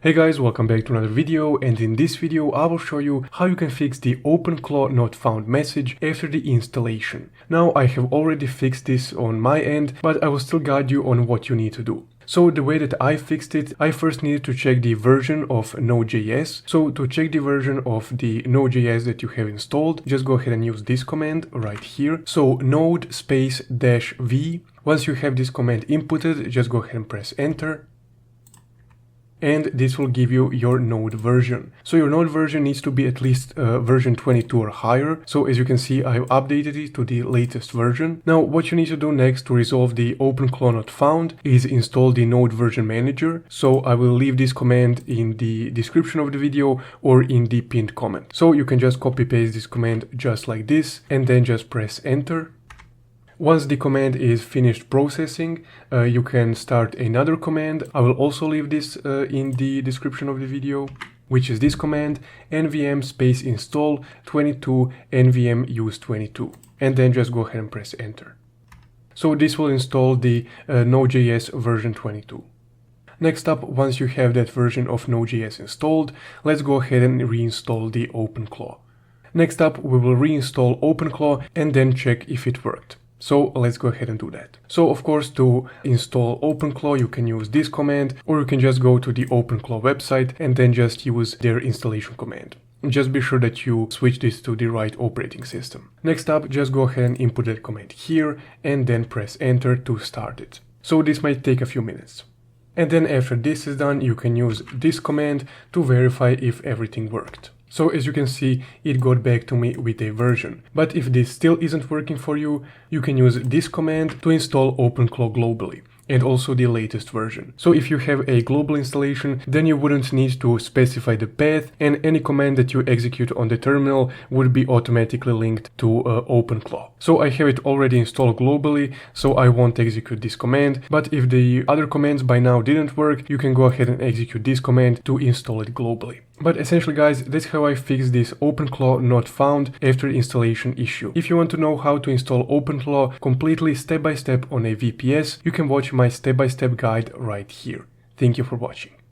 Hey guys, welcome back to another video, and in this video I will show you how you can fix the Openclaw not found message after the installation. Now I have already fixed this on my end, but I will still guide you on what you need to do. So the way that I fixed it, I first needed to check the version of Node.js. So to check the version of the Node.js that you have installed, just go ahead and use this command right here. So node space -v. Once you have this command inputted, just go ahead and press enter. And this will give you your node version. So your node version needs to be at least version 22 or higher. So as you can see, I've updated it to the latest version. Now what you need to do next to resolve the Openclaw not found is install the node version manager. So I will leave this command in the description of the video or in the pinned comment. So you can just copy paste this command just like this and then just press enter. Once the command is finished processing, you can start another command. I will also leave this in the description of the video, which is this command, nvm space install 22 nvm use 22, and then just go ahead and press enter. So this will install the Node.js version 22. Next up, once you have that version of Node.js installed, let's go ahead and reinstall the Openclaw. Next up, we will reinstall Openclaw and then check if it worked. So let's go ahead and do that. So of course, to install Openclaw, you can use this command, or you can just go to the Openclaw website and then just use their installation command. Just be sure that you switch this to the right operating system. Next up, just go ahead and input that command here and then press enter to start it. So this might take a few minutes. And then after this is done, you can use this command to verify if everything worked. So as you can see, it got back to me with a version. But if this still isn't working for you, you can use this command to install Openclaw globally, and also the latest version. So if you have a global installation, then you wouldn't need to specify the path, and any command that you execute on the terminal would be automatically linked to Openclaw. So I have it already installed globally, so I won't execute this command. But if the other commands by now didn't work, you can go ahead and execute this command to install it globally. But essentially guys, that's how I fixed this Openclaw not found after installation issue. If you want to know how to install Openclaw completely step by step on a VPS, you can watch my step-by-step guide right here. Thank you for watching.